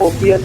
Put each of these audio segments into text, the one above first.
OPS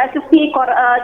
SSP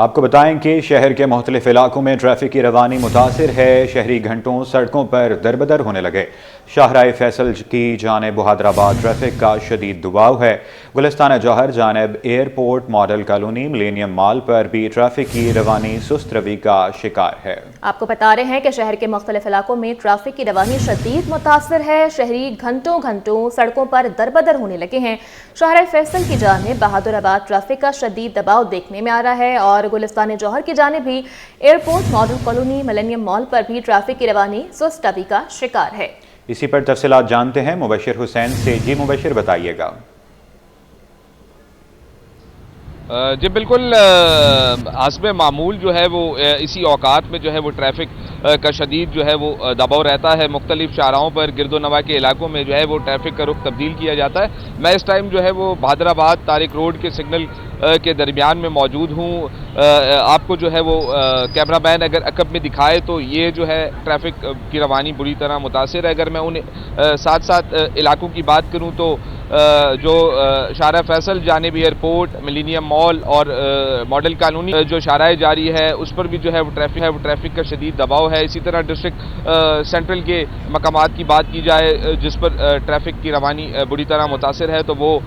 آپ کو بتائیں کہ شہر کے مختلف علاقوں میں ٹریفک کی روانی متاثر ہے. شہری گھنٹوں سڑکوں پر دربدر ہونے لگے. شاہراہ فیصل کی جانب بہادر آباد ٹریفک کا شدید دباؤ ہے. گلستانہ جوہر جانب ایئرپورٹ ماڈل کالونی ملینیم مال پر بھی ٹریفک کی روانی سست روی کا شکار ہے. آپ کو بتا رہے ہیں کہ شہر کے مختلف علاقوں میں ٹریفک کی روانی شدید متاثر ہے. شہری گھنٹوں سڑکوں پر دربدر ہونے لگے ہیں. شاہراہ فیصل کی جانب بہادر آباد ٹریفک کا شدید دباؤ دیکھنے میں آ رہا ہے اور گلستان جوہر کی جانب بھی ایئرپورٹ ماڈل کالونی ملینیم مال پر بھی ٹریفک کی روانی سست روی کا شکار ہے. اسی پر تفصیلات جانتے ہیں مبشر حسین سے. جی مبشر بتائیے گا. جی بالکل حسب معمول جو ہے وہ اسی اوقات میں جو ہے وہ ٹریفک کا شدید جو ہے وہ دباؤ رہتا ہے. مختلف شاہراہوں پر گرد و نواح کے علاقوں میں جو ہے وہ ٹریفک کا رخ تبدیل کیا جاتا ہے. میں اس ٹائم جو ہے وہ بہادر آباد طارق روڈ کے سگنل کے درمیان میں موجود ہوں. آپ کو جو ہے وہ کیمرہ مین اگر عقب میں دکھائے تو یہ جو ہے ٹریفک کی روانی بری طرح متاثر ہے. اگر میں ان ساتھ علاقوں کی بات کروں تو جو شاہراہ فیصل جانب ایئرپورٹ ملینیم مال اور ماڈل کالونی جو شاہراہ جاری ہے اس پر بھی جو ہے وہ ٹریفک کا شدید دباؤ ہے. اسی طرح ڈسٹرکٹ سینٹرل کے مقامات کی بات کی جائے جس پر ٹریفک کی روانی بری طرح متاثر ہے تو وہ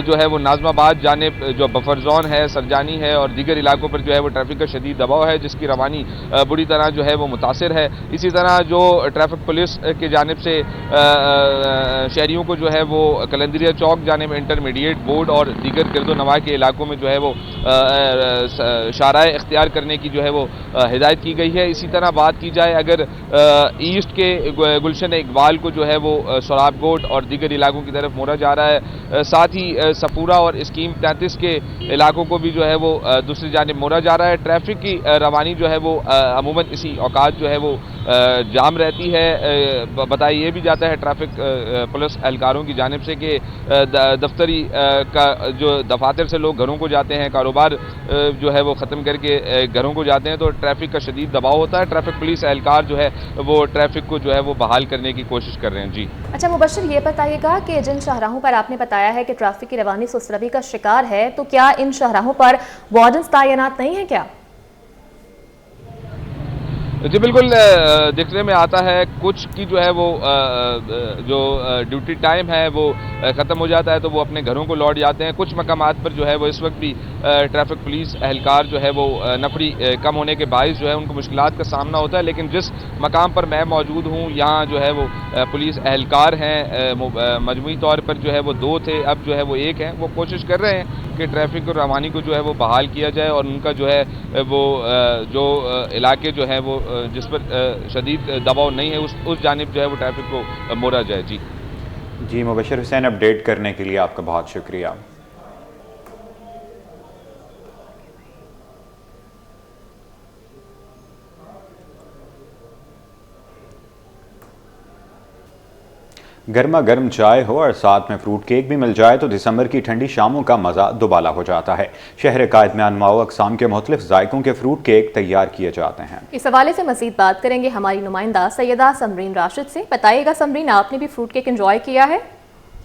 جو ہے وہ ناظم آباد جانب جو بفر زون ہے سرجانی ہے اور دیگر علاقوں پر جو ہے وہ ٹریفک کا شدید دباؤ ہے جس کی روانی بری طرح جو ہے وہ متاثر ہے. اسی طرح جو ٹریفک پولیس کی جانب سے شہریوں کو جو ہے وہ کلندریہ چوک جانب انٹرمیڈیٹ بورڈ اور دیگر گرد و نواح کے علاقوں میں جو ہے وہ شاہراہ اختیار کرنے کی جو ہے وہ ہدایت کی گئی ہے. اسی طرح بات کی جائے اگر ایسٹ کے گلشن اقبال کو جو ہے وہ سوراب گوٹ اور دیگر علاقوں کی طرف موڑا جا رہا ہے. ساتھ ہی سپورہ اور اسکیم 33 کے علاقوں کو بھی جو ہے وہ دوسری جانب موڑا جا رہا ہے. ٹریفک کی روانی جو ہے وہ عموماً اسی اوقات جو ہے وہ جام رہتی ہے. بتایا یہ بھی جاتا ہے ٹریفک پولیس اہلکاروں کی جانب سے کہ دفتری کا جو دفاتر سے لوگ گھروں کو جاتے ہیں کاروبار جو ہے وہ ختم کر کے گھروں کو جاتے ہیں تو ٹریفک کا شدید دباؤ ہوتا ہے. ٹریفک پولیس اہلکار جو ہے وہ ٹریفک کو جو ہے وہ بحال کرنے کی کوشش کر رہے ہیں. جی اچھا مبشر یہ بتائیے گا کہ جن شاہراہوں پر آپ نے بتایا ہے کہ ٹریفک کی روانی سست روی کا شکار ہے تو کیا ان شاہراہوں پر وارڈنز تعینات نہیں ہیں کیا؟ جی بالکل دیکھنے میں آتا ہے کچھ کی جو ہے وہ جو ڈیوٹی ٹائم ہے وہ ختم ہو جاتا ہے تو وہ اپنے گھروں کو لوٹ جاتے ہیں. کچھ مقامات پر جو ہے وہ اس وقت بھی ٹریفک پولیس اہلکار جو ہے وہ نفری کم ہونے کے باعث جو ہے ان کو مشکلات کا سامنا ہوتا ہے. لیکن جس مقام پر میں موجود ہوں یہاں جو ہے وہ پولیس اہلکار ہیں مجموعی طور پر جو ہے وہ 2 تھے اب جو ہے وہ 1 ہیں. وہ کوشش کر رہے ہیں کہ ٹریفک اور روانی کو جو ہے وہ بحال کیا جائے اور ان کا جو ہے وہ جو علاقے جو ہیں وہ جس پر شدید دباؤ نہیں ہے اس جانب جو ہے وہ ٹریفک کو موڑا جائے. جی مبشر حسین اپڈیٹ کرنے کے لیے آپ کا بہت شکریہ. گرما گرم چائے ہو اور ساتھ میں فروٹ کیک بھی مل جائے تو دسمبر کی ٹھنڈی شاموں کا مزہ دوبالا ہو جاتا ہے. شہر قائد میں انواع و اقسام کے مختلف ذائقوں کے فروٹ کیک تیار کیے جاتے ہیں. اس حوالے سے مزید بات کریں گے ہماری نمائندہ سیدہ سمرین راشد سے. بتائیے گا سمرین آپ نے بھی فروٹ کیک انجوائے کیا ہے؟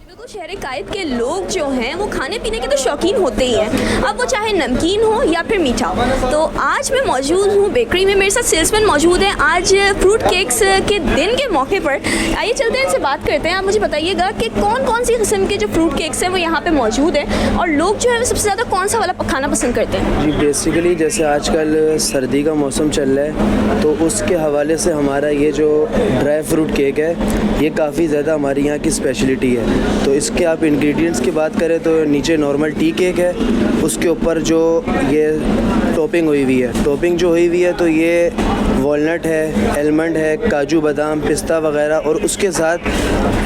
بالکل شہر قائد کے لوگ جو ہیں وہ کھانے پینے کے تو شوقین ہوتے ہی ہیں اب وہ چاہے نمکین ہو یا پھر میٹھا ہو. تو آج میں موجود ہوں بیکری میں میرے ساتھ سیلسمین موجود ہیں آج فروٹ کیکس کے دن کے موقع پر. آئیے چلتے ہیں ان سے بات کرتے ہیں. آپ مجھے بتائیے گا کہ کون سی قسم کے جو فروٹ کیکس ہیں وہ یہاں پہ موجود ہیں اور لوگ جو ہے سب سے زیادہ کون سا والا کھانا پسند کرتے ہیں؟ جی بیسیکلی جیسے آج کل سردی کا موسم چل رہا ہے تو اس کے حوالے سے ہمارا یہ جو ڈرائی فروٹ کیک ہے یہ کافی زیادہ ہماری یہاں کی اسپیشلٹی ہے. تو اس کے آپ انگریڈینٹس کی بات کریں تو نیچے نارمل ٹی کیک ہے اس کے اوپر جو یہ ٹاپنگ ہوئی ہوئی ہے ٹاپنگ جو ہوئی ہوئی ہے تو یہ والنٹ ہے المنڈ ہے کاجو بادام پستہ وغیرہ اور اس کے ساتھ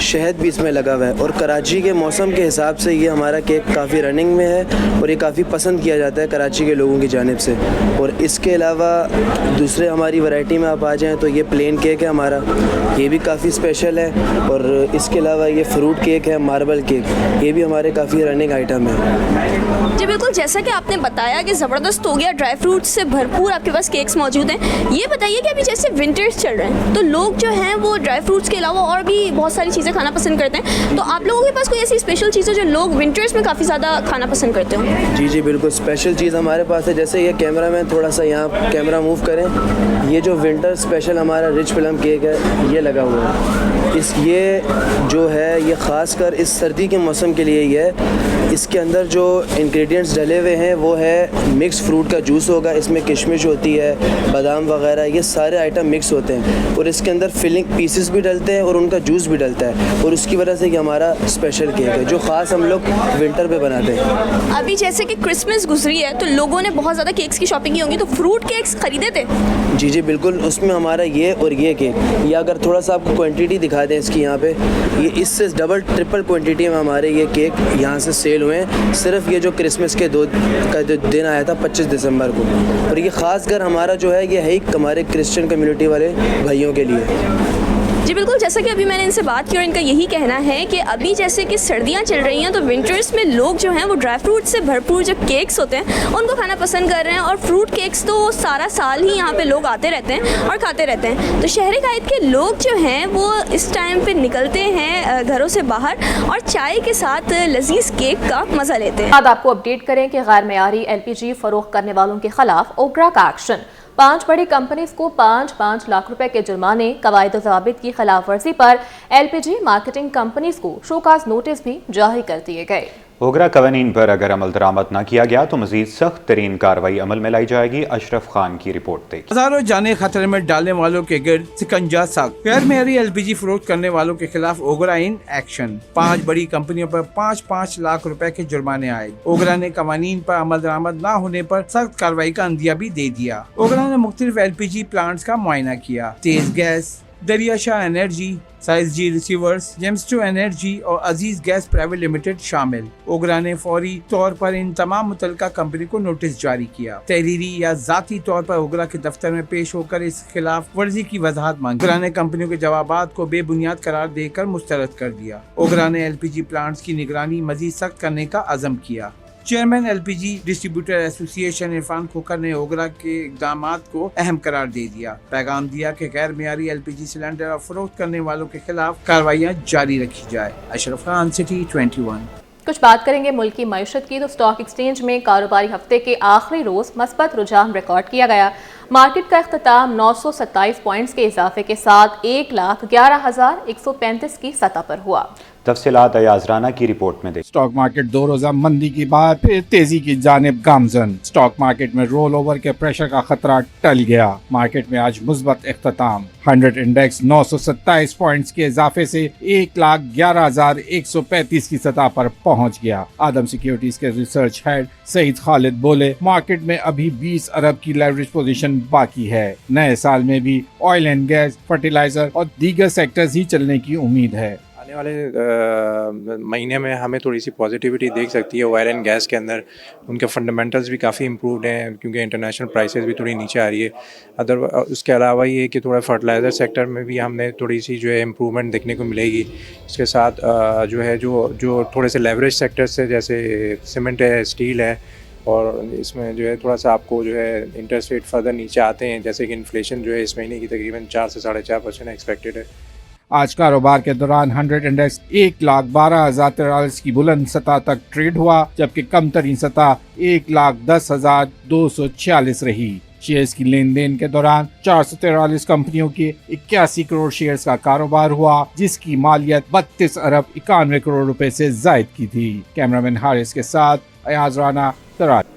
شہد بھی اس میں لگا ہوا ہے. اور کراچی کے موسم کے حساب سے یہ ہمارا کیک کافی رننگ میں ہے اور یہ کافی پسند کیا جاتا ہے کراچی کے لوگوں کی جانب سے. اور اس کے علاوہ دوسرے ہماری ورائٹی میں آپ آ جائیں تو یہ پلین کیک ہے ہمارا یہ بھی کافی اسپیشل ہے. اور اس کے علاوہ یہ فروٹ کیک ہے ماربل کیک، یہ بھی ہمارے کافی رننگ آئٹم ہے۔ جی بالکل، جیسا کہ آپ نے بتایا کہ زبردست ہو گیا، ڈرائی فروٹ سے بھرپور آپ کے پاس کیکس موجود ہیں۔ یہ بتائیے کہ ابھی جیسے ونٹرز چل رہے ہیں تو لوگ جو ہیں وہ ڈرائی فروٹس کے علاوہ اور بھی بہت ساری چیزیں کھانا پسند کرتے ہیں، تو آپ لوگوں کے پاس کوئی ایسی اسپیشل چیز ہے جو لوگ ونٹرز میں کافی زیادہ کھانا پسند کرتے ہوں؟ جی بالکل، اسپیشل چیز ہمارے پاس ہے، جیسے یہ کیمرہ میں تھوڑا سا یہاں کیمرہ موو کریں، یہ جو ونٹر اسپیشل ہمارا رچ پلم کیک ہے یہ لگا ہوا ہے۔ یہ جو ہے یہ خاص کر اس سردی کے موسم کے لیے ہی ہے۔ اس کے اندر جو انگریڈینٹس ڈلے ہوئے ہیں وہ ہے مکس فروٹ کا جوس ہوگا، اس میں کشمش ہوتی ہے، بادام وغیرہ، یہ سارے آئٹم مکس ہوتے ہیں، اور اس کے اندر فلنگ پیسز بھی ڈلتے ہیں اور ان کا جوس بھی ڈلتا ہے، اور اس کی وجہ سے یہ ہمارا اسپیشل کیک ہے جو خاص ہم لوگ ونٹر پہ بناتے ہیں۔ ابھی جیسے کہ کرسمس گزری ہے تو لوگوں نے بہت زیادہ کیکس کی شاپنگ کی ہوگی، تو فروٹ کیکس خریدے تھے؟ جی بالکل، اس میں ہمارا یہ اور یہ کیک، یہ اگر تھوڑا سا آپ کو کوانٹٹی دکھا دیں اس کی، یہاں پہ یہ اس سے ڈبل ٹرپل کوانٹٹی میں ہمارے یہ کیک یہاں سے سیل ہوئے ہیں، صرف یہ جو کرسمس کے کا جو دن آیا تھا 25 دسمبر کو، اور یہ خاص کر ہمارا جو ہے یہ ہے ہمارے کرسچن کمیونٹی والے بھائیوں کے لیے۔ جی بالکل، جیسا کہ ابھی میں نے ان سے بات کی اور ان کا یہی کہنا ہے کہ ابھی جیسے کہ سردیاں چل رہی ہیں تو ونٹرز میں لوگ جو ہیں وہ ڈرائی فروٹ سے بھرپور جو کیکس ہوتے ہیں ان کو کھانا پسند کر رہے ہیں، اور فروٹ کیکس تو سارا سال ہی یہاں پہ لوگ آتے رہتے ہیں اور کھاتے رہتے ہیں۔ تو شہر قائد کے لوگ جو ہیں وہ اس ٹائم پہ نکلتے ہیں گھروں سے باہر اور چائے کے ساتھ لذیذ کیک کا مزہ لیتے ہیں۔ بعد آپ کو اپڈیٹ کریں کہ غیر معیاری LPG فروخت کرنے والوں کے خلاف اوگرا کا ایکشن۔ 5 بڑی کمپنیز کو 5 لاکھ روپے کے جرمانے، قواعد و ضوابط کی خلاف ورزی پر LPG مارکیٹنگ کمپنیز کو شوکاز نوٹس بھی جاری کر دیے گئے۔ اوگرا قوانین پر اگر عمل درآمد نہ کیا گیا تو مزید سخت ترین کارروائی عمل میں لائی جائے گی۔ اشرف خان کی رپورٹ دیکھیں۔ ہزاروں جانیں خطرے میں ڈالنے والوں کے گرد سکنجا سخت، غیر معیاری LPG فروخت کرنے والوں کے خلاف اوگرا ان ایکشن، 5 بڑی کمپنیوں پر 5 لاکھ روپے کے جرمانے آئے۔ اوگرا نے قوانین پر عمل درآمد نہ ہونے پر سخت کارروائی کا عندیہ بھی دے دیا۔ اوگرا نے مختلف LPG پلانٹس کا معائنہ کیا، تیز گیس، دریا شاہ انرجی، سائز جی ریسیورز، جیمسٹو انرجی اور عزیز گیس پرائیویٹ لمیٹڈ شامل۔ اوگرا نے فوری طور پر ان تمام متعلقہ کمپنی کو نوٹس جاری کیا، تحریری یا ذاتی طور پر اوگرا کے دفتر میں پیش ہو کر اس خلاف ورزی کی وضاحت مانگی۔ اوگرا نے کمپنیوں کے جوابات کو بے بنیاد قرار دے کر مسترد کر دیا۔ اوگرا نے LPG پلانٹس کی نگرانی مزید سخت کرنے کا عزم کیا۔ چیئرمین LPG ڈسٹریبیوٹر ایسوسی ایشن عرفان کھوکھر نے اوگرا کے اقدامات کو اہم قرار دے دیا، پیغام دیا کہ غیر معیاری LPG سلنڈر اور فروخت کرنے والوں کے خلاف کارروائیاں جاری رکھی جائے۔ اشرف خان، سٹی 21۔ کچھ بات کریں گے ملک کی معیشت کی تو اسٹاک ایکسچینج میں کاروباری ہفتے کے آخری روز مثبت رجحان ریکارڈ کیا گیا۔ مارکیٹ کا اختتام 927 پوائنٹس کے اضافے کے ساتھ 1,11,135 کی سطح پر ہوا۔ تفصیلات ایاز رانا کی رپورٹ میں دیکھیں۔ اسٹاک مارکیٹ 2 روزہ مندی کے بعد پھر تیزی کی جانب گامزن۔ اسٹاک مارکیٹ میں رول اوور کے پریشر کا خطرہ ٹل گیا۔ مارکیٹ میں آج مثبت اختتام، 100 انڈیکس 927 پوائنٹس کے اضافے سے 1,11,135 کی سطح پر پہنچ گیا۔ آدم سیکیورٹیز کے ریسرچ ہیڈ سعید خالد بولے، مارکیٹ میں ابھی 20 ارب کی لیوریج پوزیشن باقی ہے۔ نئے سال میں بھی آئل اینڈ گیس، فرٹیلائزر اور دیگر سیکٹرز ہی چلنے کی امید ہے۔ آنے والے مہینے میں ہمیں تھوڑی سی پازیٹیوٹی دیکھ سکتی ہے۔ آئل اینڈ گیس کے اندر ان کے فنڈامنٹلز بھی کافی امپرووڈ ہیں کیونکہ انٹرنیشنل پرائسز بھی تھوڑی نیچے آ رہی ہے۔ اس کے علاوہ یہ کہ تھوڑا فرٹیلائزر سیکٹر میں بھی ہم نے تھوڑی سی جو ہے امپروومنٹ دیکھنے کو ملے گی۔ اس کے ساتھ جو ہے جو تھوڑے سے لیوریج سیکٹر سے جیسے سیمنٹ ہے، اسٹیل ہے، اور اس میں جو ہے تھوڑا سا آپ کو جو ہے انٹرسٹ ریٹ فردر نیچے آتے ہیں، جیسے کہ انفلیشن جو ہے اس مہینے کی تقریباً 4 سے 4.5% ایکسپیکٹڈ ہے۔ آج کاروبار کے دوران 100 انڈیکس 1,12,043 کی بلند سطح تک ٹریڈ ہوا، جبکہ کم ترین سطح 1,10,246 رہی۔ شیئرز کی لین دین کے دوران 443 کمپنیوں کے 81 کروڑ شیئرز کا کاروبار ہوا، جس کی مالیت 32 ارب 91 کروڑ روپے سے زائد کی تھی۔ کیمرامین حارث کے ساتھ ایاز رانا، کراچی۔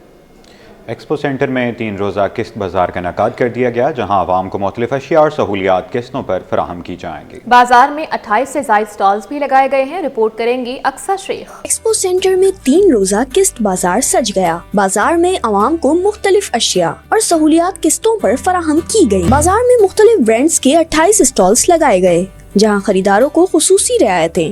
ایکسپو سینٹر میں 3 روزہ قسط بازار کا انعقاد کر دیا گیا، جہاں عوام کو مختلف اشیاء اور سہولیات قسطوں پر فراہم کی جائیں گی۔ بازار میں 28 سے زائد سٹالز بھی لگائے گئے ہیں۔ رپورٹ کریں گی اقصیٰ شیخ۔ ایکسپو سینٹر میں 3 روزہ قسط بازار سج گیا۔ بازار میں عوام کو مختلف اشیاء اور سہولیات قسطوں پر فراہم کی گئی۔ بازار میں مختلف برانڈز کے 28 سٹالز لگائے گئے، جہاں خریداروں کو خصوصی رعایتیں